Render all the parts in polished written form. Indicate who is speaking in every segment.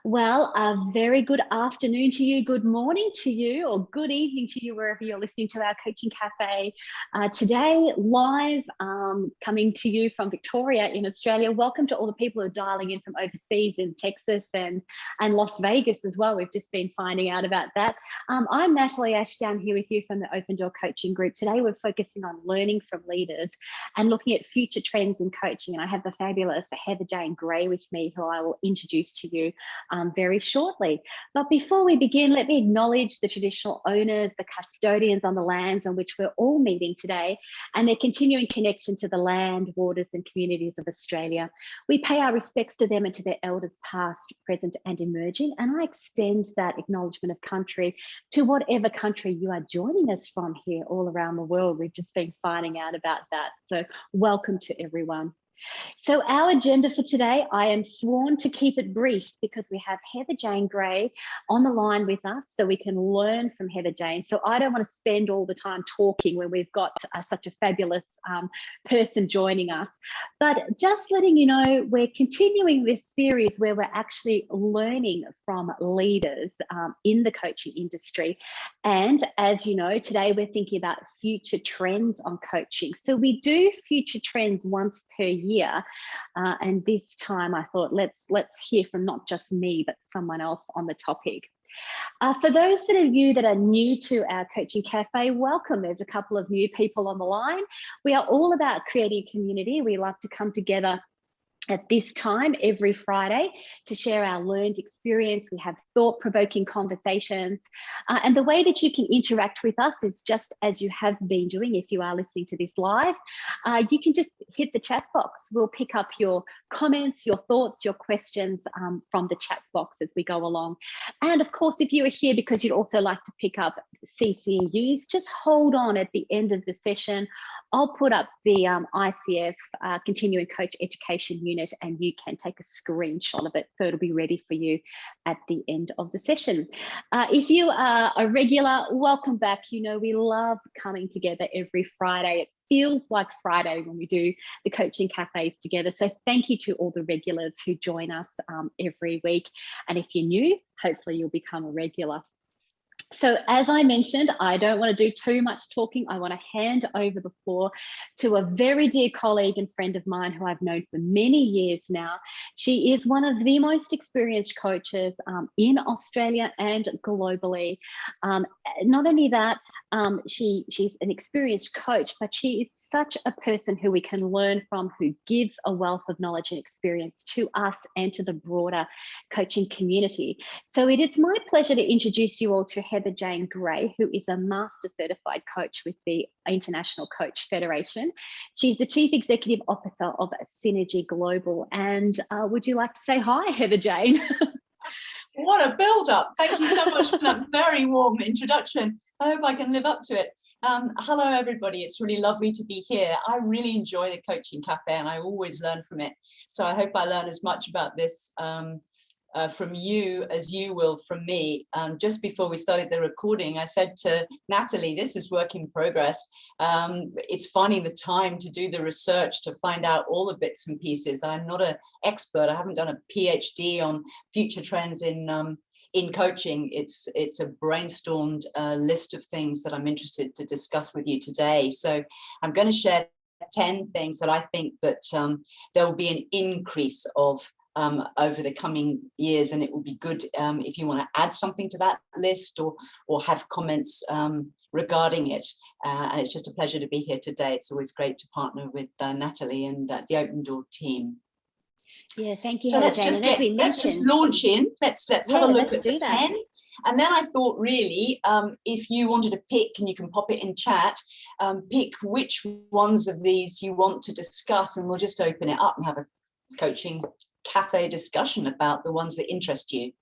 Speaker 1: Well, a very good afternoon to you, good morning to you, or good evening to you, wherever you're listening to our Coaching Cafe. Today, live, coming to you from Victoria in Australia. Welcome to all the people who are dialing in from overseas in Texas and Las Vegas as well. We've just been finding out about that. I'm Natalie Ashdown here with you from the Open Door Coaching Group. Today, we're focusing on learning from leaders and looking at future trends in coaching. And I have the fabulous Heather Jane Gray with me, who I will introduce to you very shortly. But before we begin, let me acknowledge the traditional owners, the custodians on the lands on which we're all meeting today, and their continuing connection to the land, waters, and communities of Australia. We pay our respects to them and to their elders past, present, and emerging, and I extend that acknowledgement of country to whatever country you are joining us from here all around the world. We've just been finding out about that. So welcome to everyone. So our agenda for today, I am sworn to keep it brief because we have Heather Jane Gray on the line with us so we can learn from Heather Jane. So I don't want to spend all the time talking when we've got such a fabulous person joining us. But just letting you know, we're continuing this series where we're actually learning from leaders in the coaching industry. And as you know, today we're thinking about future trends on coaching. So we do future trends once per year, and this time I thought let's hear from not just me but someone else on the topic. For those of you that are new to our Coaching Cafe, welcome. There's a couple of new people on the line. We are all about creating community. We love to come together at this time every Friday to share our learned experience. We have thought-provoking conversations. And the way that you can interact with us is just as you have been doing if you are listening to this live. You can just hit the chat box. We'll pick up your comments, your thoughts, your questions from the chat box as we go along. And of course, if you are here because you'd also like to pick up CCUs, just hold on at the end of the session. I'll put up the ICF Continuing Coach Education Unit and you can take a screenshot of it so it'll be ready for you at the end of the session. If you are a regular, welcome back. You know, we love coming together every Friday. It feels like Friday when we do the coaching cafes together. So thank you to all the regulars who join us every week. And if you're new, hopefully you'll become a regular. So as I mentioned, I don't want to do too much talking. I want to hand over the floor to a very dear colleague and friend of mine who I've known for many years now. She is one of the most experienced coaches in Australia and globally. Not only that, she's an experienced coach, but she is such a person who we can learn from, who gives a wealth of knowledge and experience to us and to the broader coaching community. So it is my pleasure to introduce you all to Heather Jane Gray, who is a Master Certified Coach with the International Coach Federation. She's the Chief Executive Officer of Synergy Global. And would you like to say hi, Heather Jane?
Speaker 2: What a build-up. Thank you so much for that very warm introduction. I hope I can live up to it. Hello, everybody. It's really lovely to be here. I really enjoy the Coaching Cafe and I always learn from it. So I hope I learn as much about this from you as you will from me. Just before we started the recording, I said to Natalie, this is work in progress. It's finding the time to do the research to find out all the bits and pieces. I'm not an expert. I haven't done a PhD on future trends in coaching. It's a brainstormed list of things that I'm interested to discuss with you today. So I'm going to share 10 things that I think that there will be an increase of over the coming years, and it will be good if you want to add something to that list or have comments regarding it. And it's just a pleasure to be here today. It's always great to partner with Natalie and the Open Door team.
Speaker 1: Yeah, thank you.
Speaker 2: So let's just launch in. Let's have a look at the 10. And then I thought, really, if you wanted to pick, and you can pop it in chat, pick which ones of these you want to discuss, and we'll just open it up and have a coaching cafe discussion about the ones that interest you.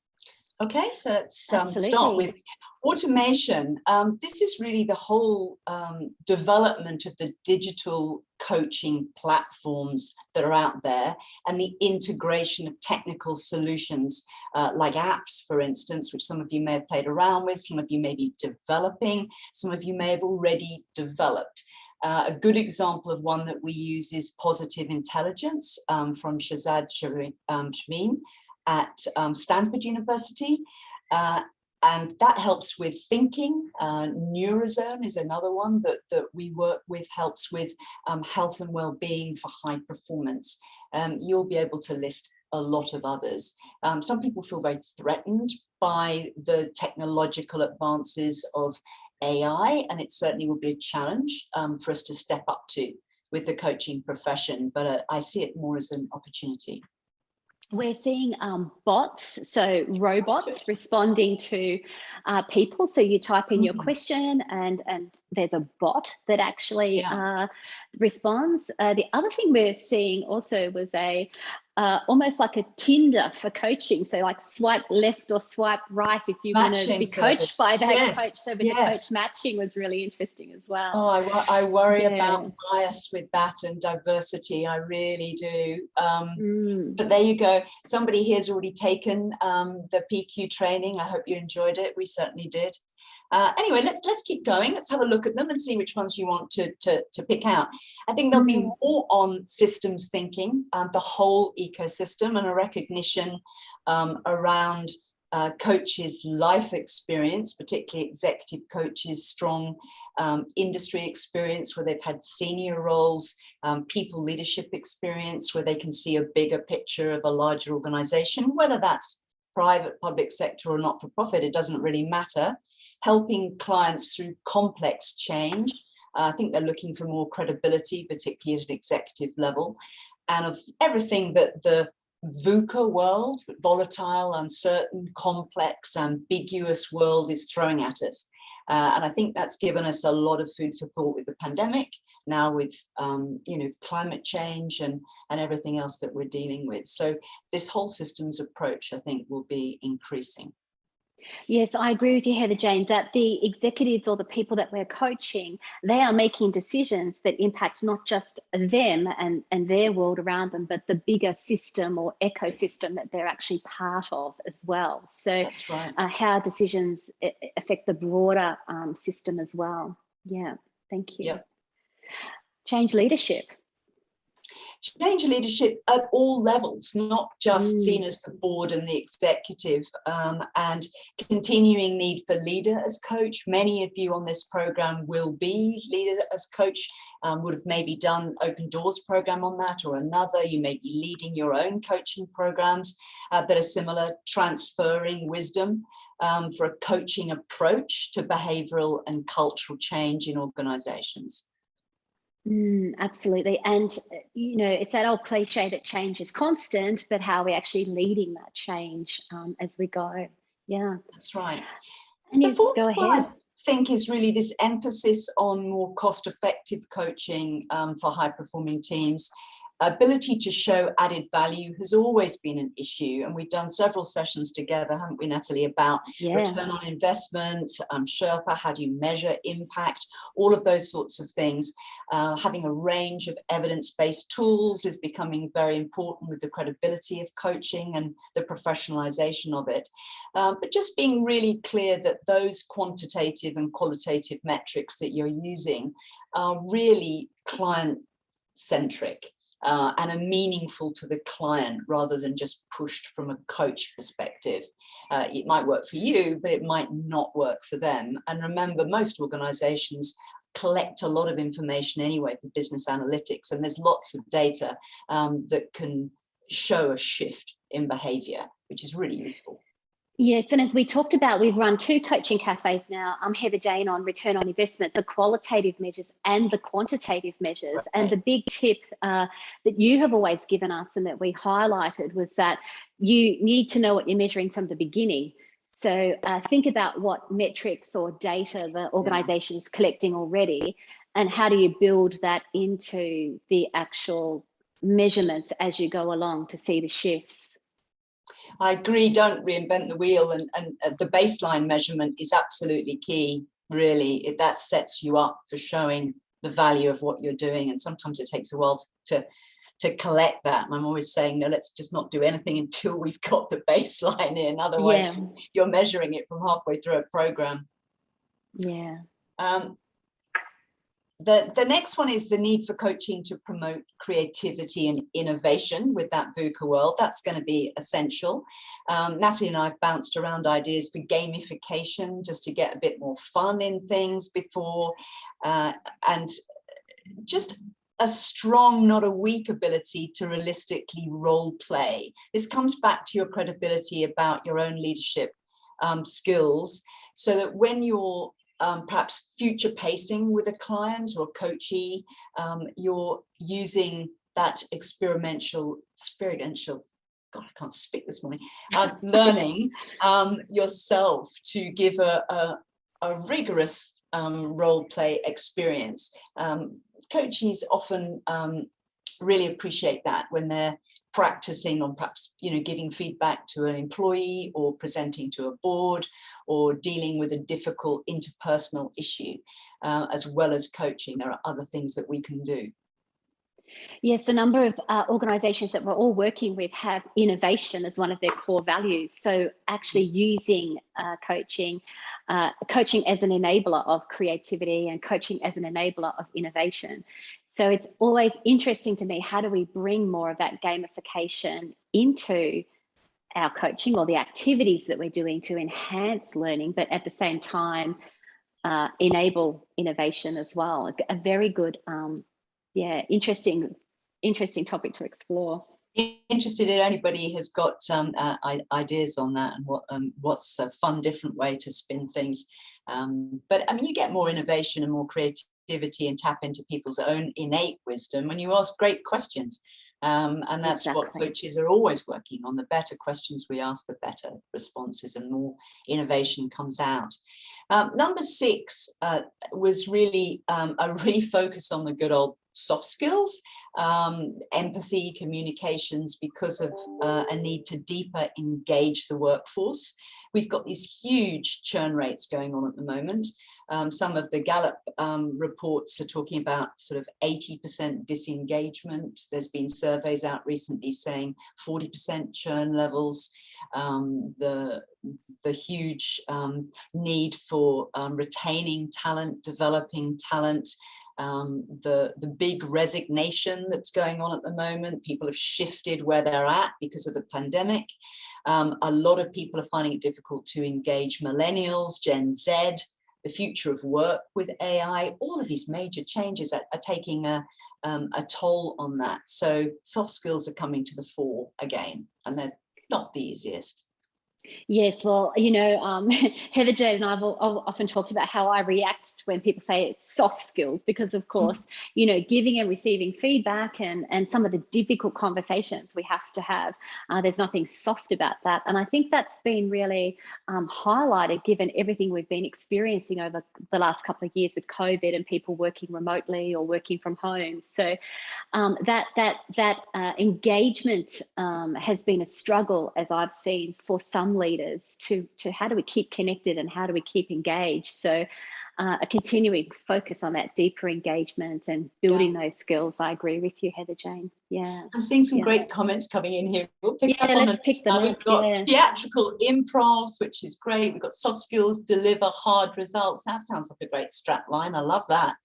Speaker 2: Okay, so let's start with automation. This is really the whole development of the digital coaching platforms that are out there and the integration of technical solutions like apps, for instance, which some of you may have played around with, some of you may be developing, some of you may have already developed. A good example of one that we use is Positive Intelligence from Shazad Shameen. at Stanford University. And that helps with thinking. Neurozone is another one that we work with, helps with health and well-being for high performance. You'll be able to list a lot of others. Some people feel very threatened by the technological advances of AI, and it certainly will be a challenge for us to step up to with the coaching profession, but I see it more as an opportunity.
Speaker 1: We're seeing bots, so robots responding to people. So you type in your question and there's a bot that actually responds. The other thing we're seeing also was almost like a Tinder for coaching. So like swipe left or swipe right if you want to be coached by that coach. So with the coach matching was really interesting as well.
Speaker 2: Oh, I worry about bias with that and diversity. I really do. But there you go. Somebody here's already taken the PQ training. I hope you enjoyed it. We certainly did. Anyway, let's keep going. Let's have a look at them and see which ones you want to pick out. I think there'll be more on systems thinking, the whole ecosystem, and a recognition around coaches' life experience, particularly executive coaches, strong industry experience where they've had senior roles, people leadership experience where they can see a bigger picture of a larger organization, whether that's private, public sector or not-for-profit, it doesn't really matter. Helping clients through complex change. I think they're looking for more credibility, particularly at an executive level, and of everything that the VUCA world, volatile, uncertain, complex, ambiguous world is throwing at us. And I think that's given us a lot of food for thought with the pandemic, now with climate change and everything else that we're dealing with. So this whole systems approach, I think, will be increasing.
Speaker 1: Yes, I agree with you, Heather Jane, that the executives or the people that we're coaching, they are making decisions that impact not just them and their world around them, but the bigger system or ecosystem that they're actually part of as well. So
Speaker 2: that's right.
Speaker 1: How decisions affect the broader system as well. Yeah, thank you.
Speaker 2: Yep.
Speaker 1: Change leadership.
Speaker 2: Change leadership at all levels, not just seen as the board and the executive, and continuing need for leader as coach. Many of you on this program will be leader as coach, would have maybe done Open Doors program on that or another. You may be leading your own coaching programs that are similar, transferring wisdom for a coaching approach to behavioral and cultural change in organizations.
Speaker 1: Absolutely. And, it's that old cliche that change is constant, but how we're actually leading that change as we go. Yeah.
Speaker 2: That's right.
Speaker 1: And
Speaker 2: the fourth
Speaker 1: go
Speaker 2: one,
Speaker 1: ahead.
Speaker 2: I think, is really this emphasis on more cost-effective coaching for high-performing teams. Ability to show added value has always been an issue, and we've done several sessions together, haven't we, Natalie, about return on investment, Sherpa, how do you measure impact, all of those sorts of things. Having a range of evidence-based tools is becoming very important with the credibility of coaching and the professionalization of it. But just being really clear that those quantitative and qualitative metrics that you're using are really client-centric. And are meaningful to the client rather than just pushed from a coach perspective. It might work for you, but it might not work for them. And remember, most organizations collect a lot of information anyway for business analytics, and there's lots of data that can show a shift in behavior, which is really useful.
Speaker 1: Yes, and as we talked about, we've run 2 coaching cafes now. I'm Heather Jane on return on investment, the qualitative measures and the quantitative measures. Right. And the big tip that you have always given us and that we highlighted was that you need to know what you're measuring from the beginning. So think about what metrics or data the organisation is collecting already, and how do you build that into the actual measurements as you go along to see the shifts.
Speaker 2: I agree, don't reinvent the wheel, and the baseline measurement is absolutely key, really. That sets you up for showing the value of what you're doing, and sometimes it takes a while to collect that. And I'm always saying, no, let's just not do anything until we've got the baseline in, otherwise you're measuring it from halfway through a program.
Speaker 1: Yeah.
Speaker 2: The next one is the need for coaching to promote creativity and innovation with that VUCA world. That's going to be essential. Natalie and I have bounced around ideas for gamification just to get a bit more fun in things before, and just a strong, not a weak ability to realistically role play. This comes back to your credibility about your own leadership skills, so that when you're perhaps future pacing with a client or coachee, you're using that experiential, God, I can't speak this morning, learning yourself to give a rigorous role play experience. Coachees often really appreciate that when they're practicing on perhaps, giving feedback to an employee or presenting to a board or dealing with a difficult interpersonal issue, as well as coaching. There are other things that we can do.
Speaker 1: Yes, a number of organisations that we're all working with have innovation as one of their core values. So actually using coaching as an enabler of creativity and coaching as an enabler of innovation. So it's always interesting to me, how do we bring more of that gamification into our coaching or the activities that we're doing to enhance learning, but at the same time, enable innovation as well. A very good, interesting topic to explore.
Speaker 2: Interested if anybody has got ideas on that, and what's a fun, different way to spin things. But I mean, you get more innovation and more creativity and tap into people's own innate wisdom when you ask great questions. And that's exactly what coaches are always working on. The better questions we ask, the better responses and more innovation comes out. Number 6 was really a refocus on the good old soft skills, empathy, communications, because of a need to deeper engage the workforce. We've got these huge churn rates going on at the moment. Some of the Gallup reports are talking about sort of 80% disengagement. There's been surveys out recently saying 40% churn levels. The huge need for retaining talent, developing talent. The big resignation that's going on at the moment. People have shifted where they're at because of the pandemic. A lot of people are finding it difficult to engage millennials, Gen Z, the future of work with AI. All of these major changes are taking a toll on that. So soft skills are coming to the fore again, and they're not the easiest.
Speaker 1: Yes, well, Heather Jane and I have often talked about how I react when people say it's soft skills, because of course, giving and receiving feedback and some of the difficult conversations we have to have, there's nothing soft about that. And I think that's been really highlighted given everything we've been experiencing over the last couple of years with COVID and people working remotely or working from home. So that engagement has been a struggle, as I've seen, for some leaders to how do we keep connected and how do we keep engaged. So a continuing focus on that deeper engagement and building those skills. I agree with you, Heather Jane. Yeah,
Speaker 2: I'm seeing some great comments coming in here. We'll pick up on them.
Speaker 1: Pick them
Speaker 2: We've got theatrical improvs, which is great. We've got soft skills, deliver hard results. That sounds like a great strap line. I love that.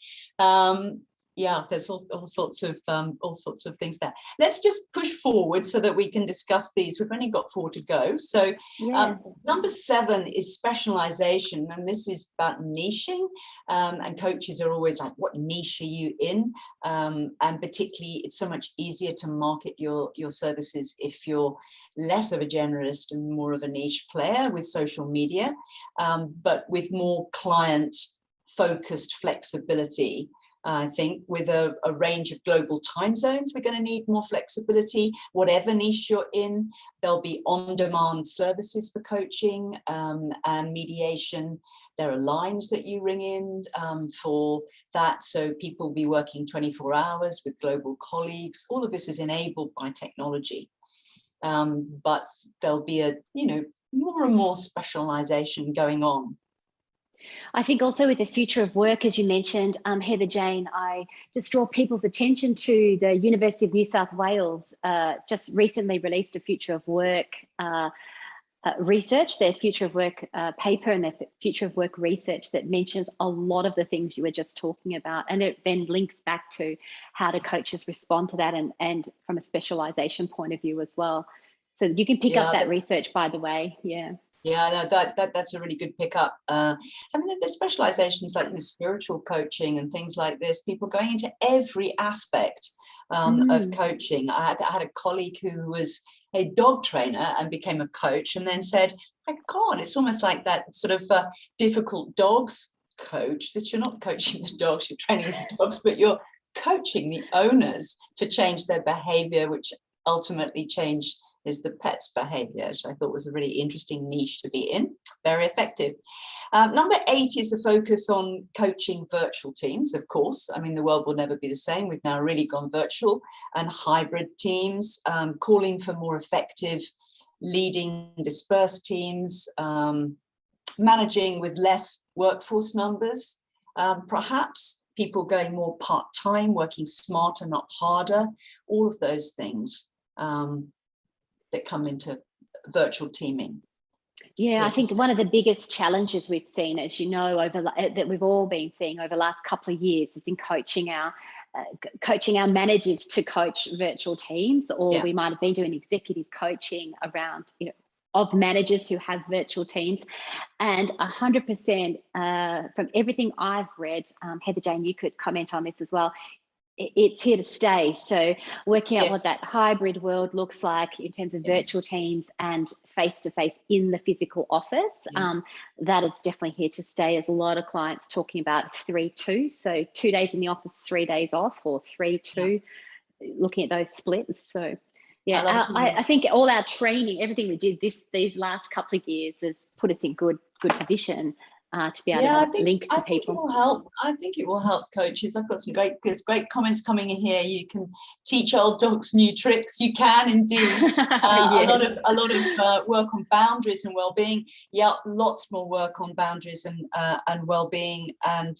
Speaker 2: There's all sorts of things there. Let's just push forward so that we can discuss these. We've only got 4 to go. So number 7 is specialization, and this is about niching. And coaches are always like, what niche are you in? And particularly, it's so much easier to market your services if you're less of a generalist and more of a niche player with social media, but with more client-focused flexibility. I think with a range of global time zones, we're going to need more flexibility. Whatever niche you're in, there'll be on-demand services for coaching and mediation. There are lines that you ring in for that, so people will be working 24 hours with global colleagues. All of this is enabled by technology, but there'll be more and more specialization going on.
Speaker 1: I think also with the future of work, as you mentioned, Heather Jane, I just draw people's attention to the University of New South Wales just recently released a future of work research, their future of work paper and their future of work research that mentions a lot of the things you were just talking about. And it then links back to how do coaches respond to that and from a specialization point of view as well. So you can pick up that research, by the way. Yeah.
Speaker 2: Yeah, that's a really good pickup. I mean, there's specializations like spiritual coaching and things like this, people going into every aspect of coaching. I had a colleague who was a dog trainer and became a coach and then said, my God, it's almost like that sort of difficult dogs coach, that you're not coaching the dogs, you're training the dogs, but you're coaching the owners to change their behavior, which ultimately changed is the pet's behavior, which I thought was a really interesting niche to be in. Very effective. Number 8 is the focus on coaching virtual teams, of course. I mean, the world will never be the same. We've now really gone virtual and hybrid teams, calling for more effective leading dispersed teams, managing with less workforce numbers, perhaps people going more part-time, working smarter, not harder, all of those things. That come into virtual teaming.
Speaker 1: Yeah, I think one of the biggest challenges we've seen, as you know, that we've all been seeing over the last couple of years is in coaching our managers to coach virtual teams, or we might have been doing executive coaching around, of managers who have virtual teams. And 100% from everything I've read, Heather Jane, you could comment on this as well, it's here to stay. So working out what that hybrid world looks like in terms of virtual teams and face-to-face in the physical office, that is definitely here to stay. There's a lot of clients talking about 3-2, so 2 days in the office, 3 days off, or 3-2, looking at those splits. So I think all our training, everything we did these last couple of years has put us in good position to be able to link to people.
Speaker 2: I think it will help coaches. I've got some great comments coming in here. You can teach old dogs new tricks. You can indeed. A lot of work on boundaries and well-being. Yeah, lots more work on boundaries and well-being. And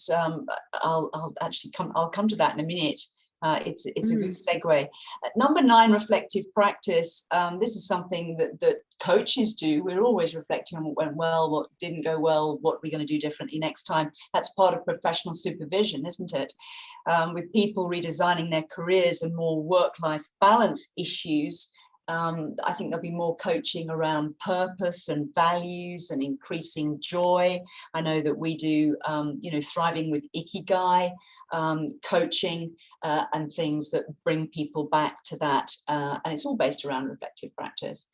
Speaker 2: I'll come to that in a minute. It's a good segue. Number 9, reflective practice. This is something that coaches do. We're always reflecting on what went well, what didn't go well, what we're going to do differently next time. That's part of professional supervision, isn't it? With people redesigning their careers and more work-life balance issues, I think there'll be more coaching around purpose and values and increasing joy. I know that we do, thriving with Ikigai coaching and things that bring people back to that. And it's all based around reflective practice.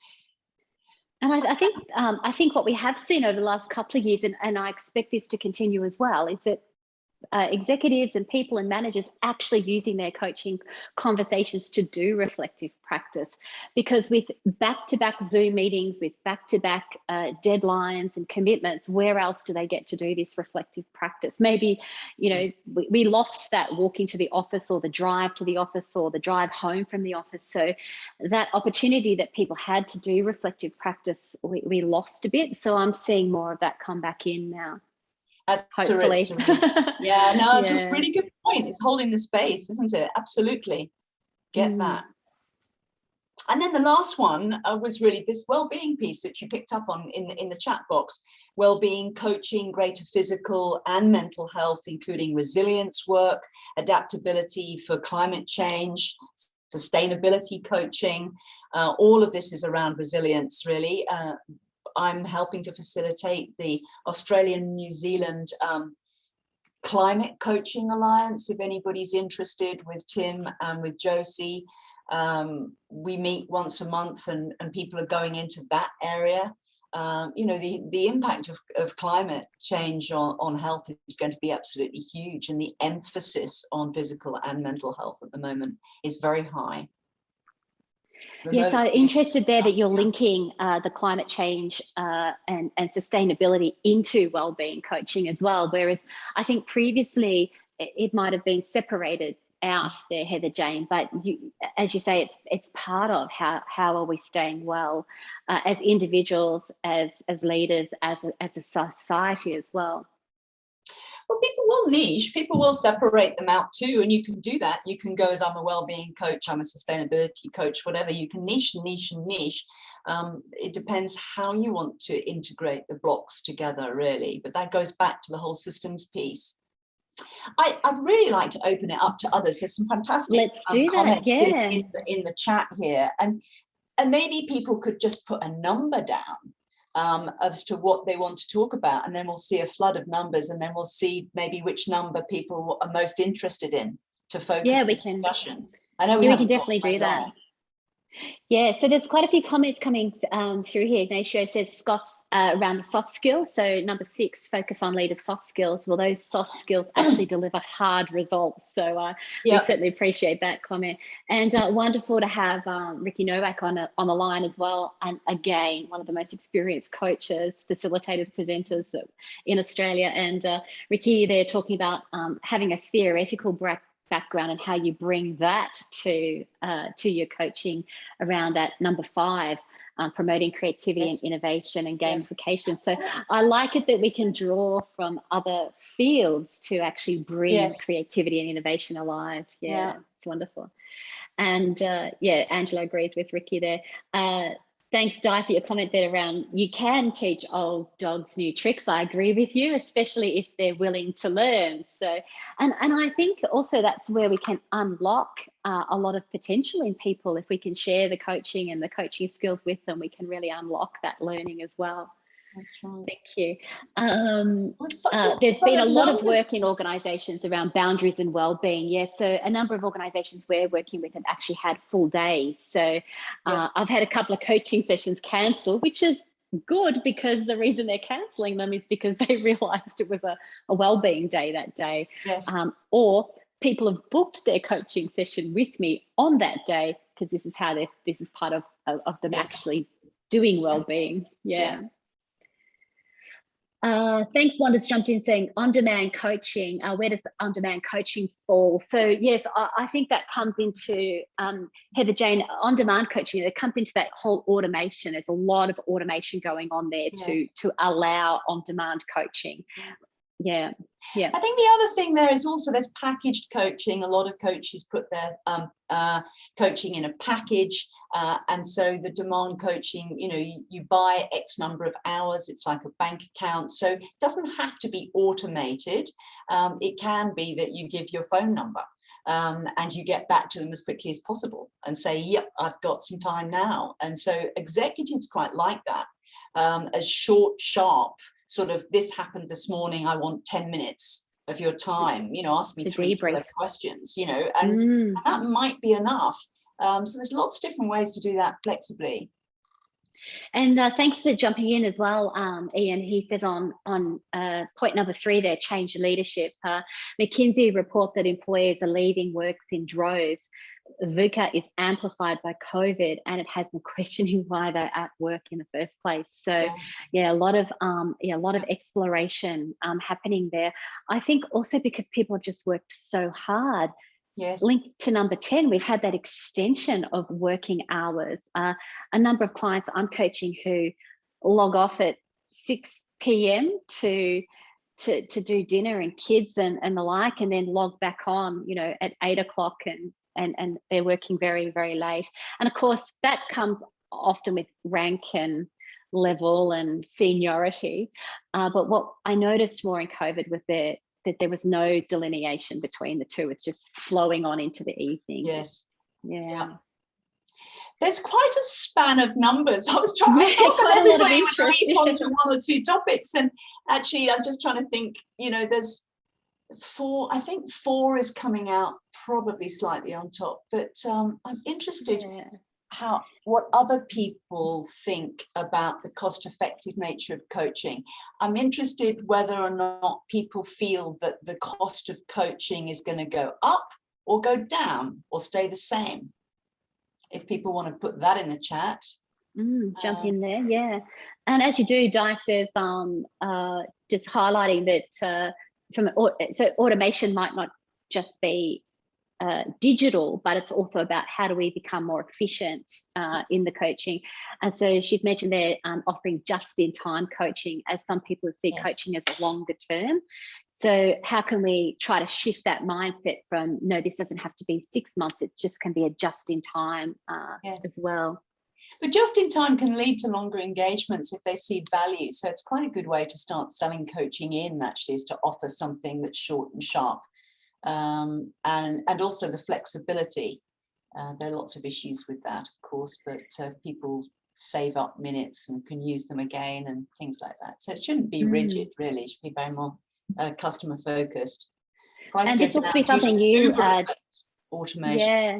Speaker 1: And I think what we have seen over the last couple of years, and I expect this to continue as well, is that executives and people and managers actually using their coaching conversations to do reflective practice, because with back-to-back Zoom meetings, with back-to-back deadlines and commitments, where else do they get to do this reflective practice? Maybe, we lost that walking to the office, or the drive to the office, or the drive home from the office. So that opportunity that people had to do reflective practice, we lost a bit. So I'm seeing more of that come back in now. Hopefully.
Speaker 2: It's a really good point. It's holding the space, isn't it? Absolutely. Get that. And then the last one was really this well-being piece that you picked up on in the chat box. Well-being coaching, greater physical and mental health, including resilience work, adaptability for climate change, sustainability coaching. All of this is around resilience, really. I'm helping to facilitate the Australian-New Zealand Climate Coaching Alliance, if anybody's interested, with Tim and with Josie. We meet once a month and people are going into that area. The impact of climate change on health is going to be absolutely huge, and the emphasis on physical and mental health at the moment is very high.
Speaker 1: Yes, I'm interested there that you're linking the climate change and sustainability into wellbeing coaching as well. Whereas I think previously it might have been separated out there, Heather Jane. But as you say, it's part of how are we staying well as individuals, as leaders, as a society as well.
Speaker 2: Well, people will niche, people will separate them out too, and you can do that. You can go as, I'm a well-being coach, I'm a sustainability coach, whatever. You can niche and niche and niche. It depends how you want to integrate the blocks together, really. But that goes back to the whole systems piece. I'd really like to open it up to others. There's some fantastic comments in the chat here, and maybe people could just put a number down as to what they want to talk about, and then we'll see a flood of numbers, and then we'll see maybe which number people are most interested in to focus the discussion. I know we can
Speaker 1: definitely do that. Yeah, so there's quite a few comments coming through here. Ignacio says Scott's around the soft skills. So number 6, focus on leaders' soft skills. Well, those soft skills actually deliver hard results. So we certainly appreciate that comment. And wonderful to have Ricky Novak on the line as well. And again, one of the most experienced coaches, facilitators, presenters in Australia. And Ricky, they're talking about having a theoretical background and how you bring that to your coaching around that number 5, promoting creativity and innovation and gamification. So I like it that we can draw from other fields to actually bring creativity and innovation alive. It's wonderful. And Angela agrees with Ricky there. Thanks, Di, for your comment there around you can teach old dogs new tricks. I agree with you, especially if they're willing to learn. So, and I think also that's where we can unlock a lot of potential in people. If we can share the coaching and the coaching skills with them, we can really unlock that learning as well.
Speaker 2: That's right.
Speaker 1: Thank you. There's been a lot of work in organisations around boundaries and wellbeing. Yes, so a number of organisations we're working with have actually had full days. So I've had a couple of coaching sessions cancelled, which is good because the reason they're cancelling them is because they realised it was a wellbeing day that day. Or people have booked their coaching session with me on that day because this is part of them actually doing wellbeing. Thanks, Wanda's jumped in saying on-demand coaching. Where does on-demand coaching fall? So yes, I think that comes into Heather Jane, on-demand coaching. It comes into that whole automation. There's a lot of automation going on there to allow on-demand coaching. I
Speaker 2: think the other thing there is also there's packaged coaching. A lot of coaches put their coaching in a package, and so the demand coaching, you buy X number of hours. It's like a bank account, so it doesn't have to be automated. It can be that you give your phone number and you get back to them as quickly as possible and say, yep, I've got some time now. And so executives quite like that, as short, sharp, sort of, this happened this morning, I want 10 minutes of your time, ask me 3 questions, and that might be enough. So there's lots of different ways to do that flexibly.
Speaker 1: And thanks for jumping in as well, Ian. He says on point number 3 there, change leadership. McKinsey report that employers are leaving works in droves. VUCA is amplified by COVID, and it has them questioning why they're at work in the first place. So a lot of exploration happening there. I think also because people have just worked so hard. Linked to number 10, we've had that extension of working hours. A number of clients I'm coaching who log off at 6 p.m. to do dinner and kids and the like, and then log back on, at 8 o'clock and they're working very, very late. And of course, that comes often with rank and level and seniority. But what I noticed more in COVID was that there was no delineation between the two. It's just flowing on into the evening.
Speaker 2: There's quite a span of numbers. I was trying to think that everybody would leap onto 1 or 2 topics, and actually I'm just trying to think, there's 4, I think 4 is coming out probably slightly on top, but I'm interested what other people think about the cost-effective nature of coaching. I'm interested whether or not people feel that the cost of coaching is going to go up or go down or stay the same. If people want to put that in the chat.
Speaker 1: Jump in there, And as you do, Di says, just highlighting that so automation might not just be digital, but it's also about how do we become more efficient in the coaching. And so she's mentioned they're offering just-in-time coaching, as some people see coaching as a longer term. So how can we try to shift that mindset from, no, this doesn't have to be 6 months, it just can be a just-in-time as well.
Speaker 2: But just in time can lead to longer engagements if they see value. So it's quite a good way to start selling coaching in, actually, is to offer something that's short and sharp. And also the flexibility. There are lots of issues with that, of course, but people save up minutes and can use them again and things like that. So it shouldn't be rigid, really. It should be very more customer focused.
Speaker 1: And this will be something you
Speaker 2: automation.
Speaker 1: Yeah.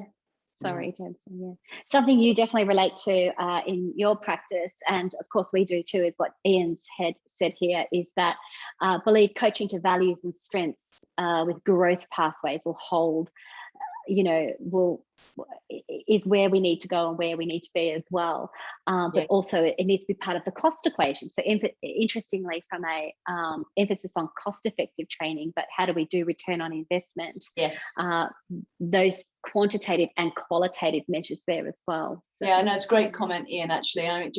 Speaker 1: Sorry, Jensen. Yeah, something you definitely relate to in your practice, and of course we do too, is what Ian's had said here, is that believe coaching to values and strengths with growth pathways will hold, is where we need to go and where we need to be as well. But also it needs to be part of the cost equation. So interestingly, from a emphasis on cost-effective training, but how do we do return on investment?
Speaker 2: Yes.
Speaker 1: Those quantitative and qualitative measures there as well. So,
Speaker 2: yeah, no, it's a great comment, Ian, actually. I mean,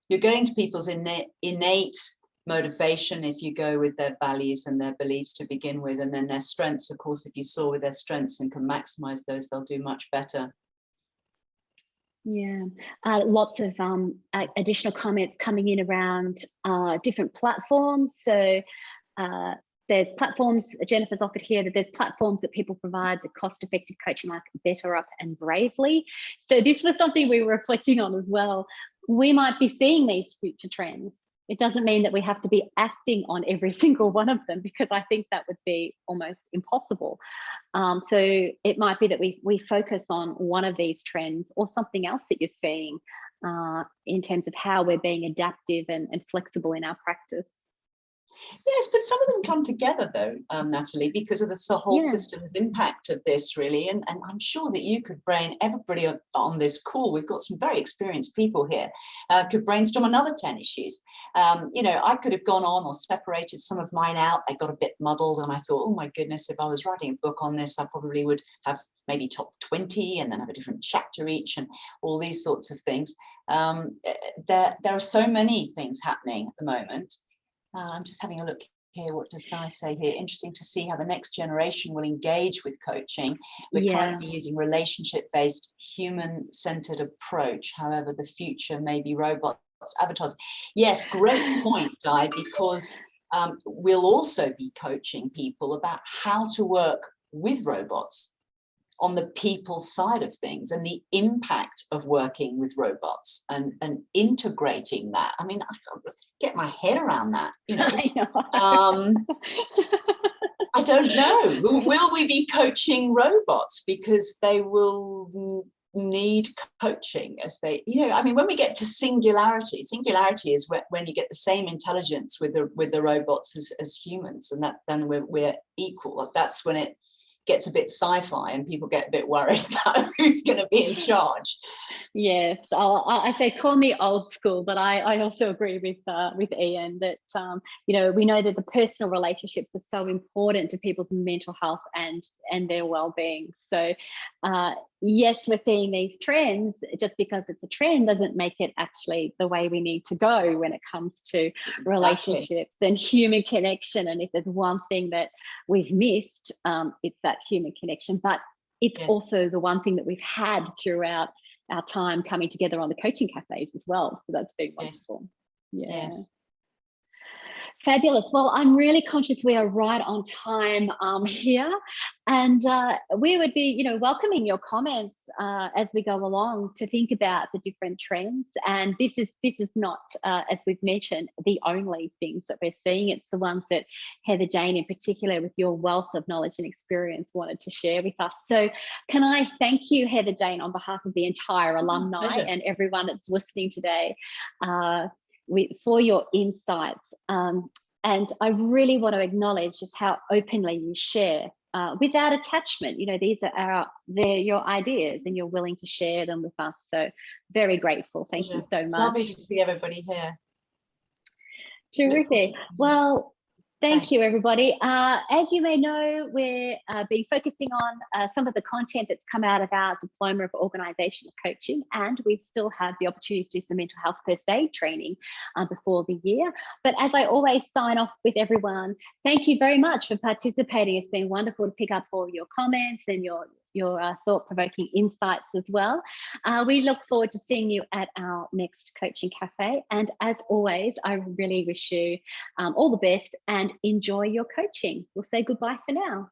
Speaker 2: you're going to people's innate motivation if you go with their values and their beliefs to begin with, and then their strengths, of course. If you saw with their strengths and can maximize those, they'll do much better.
Speaker 1: Yeah, lots of additional comments coming in around different platforms. So there's platforms, Jennifer's offered here that there's platforms that people provide the cost-effective coaching like BetterUp and Bravely. So this was something we were reflecting on as well. We might be seeing these future trends. It doesn't mean that we have to be acting on every single one of them, because I think that would be almost impossible. So it might be that we focus on one of these trends or something else that you're seeing in terms of how we're being adaptive and flexible in our practice.
Speaker 2: Yes, but some of them come together though, Natalie, because of the whole system's impact of this, really. And I'm sure that you could everybody on this call, we've got some very experienced people here, could brainstorm another 10 issues. I could have gone on or separated some of mine out. I got a bit muddled and I thought, oh my goodness, if I was writing a book on this, I probably would have maybe top 20 and then have a different chapter each and all these sorts of things. There are so many things happening at the moment. I'm just having a look here. What does Guy say here? Interesting to see how the next generation will engage with coaching. We're currently using relationship-based, human-centered approach. However, the future may be robots, avatars. Yes, great point, Guy, because we'll also be coaching people about how to work with robots on the people side of things and the impact of working with robots and integrating that. I mean, I can't get my head around that, I don't know. Will we be coaching robots because they will need coaching as they, I mean, when we get to singularity is when you get the same intelligence with the robots as humans, and then we're equal. That's when it gets a bit sci-fi and people get a bit worried about who's going to be in charge.
Speaker 1: Yes, I say call me old school, but I also agree with Ian that we know that the personal relationships are so important to people's mental health and their well-being. So yes, we're seeing these trends. Just because it's a trend doesn't make it actually the way we need to go when it comes to relationships and human connection. And if there's one thing that we've missed, it's that human connection. But it's also the one thing that we've had throughout our time coming together on the coaching cafes as well. So that's been wonderful. Yes. Fabulous. Well, I'm really conscious we are right on time here, and we would be, welcoming your comments as we go along to think about the different trends. And this is not, as we've mentioned, the only things that we're seeing. It's the ones that Heather Jane, in particular, with your wealth of knowledge and experience, wanted to share with us. So, can I thank you, Heather Jane, on behalf of the entire alumni and everyone that's listening today, for your insights. And I really want to acknowledge just how openly you share without attachment. These are they're your ideas and you're willing to share them with us. So very grateful. Thank you so much.
Speaker 2: Lovely to see everybody here.
Speaker 1: Terrific. Well, Thank you, everybody. As you may know, we're been focusing on some of the content that's come out of our Diploma of Organisational Coaching, and we still have the opportunity to do some mental health first aid training before the year. But as I always sign off with everyone, thank you very much for participating. It's been wonderful to pick up all your comments and your thought-provoking insights as well. We look forward to seeing you at our next Coaching Cafe. And as always, I really wish you all the best and enjoy your coaching. We'll say goodbye for now.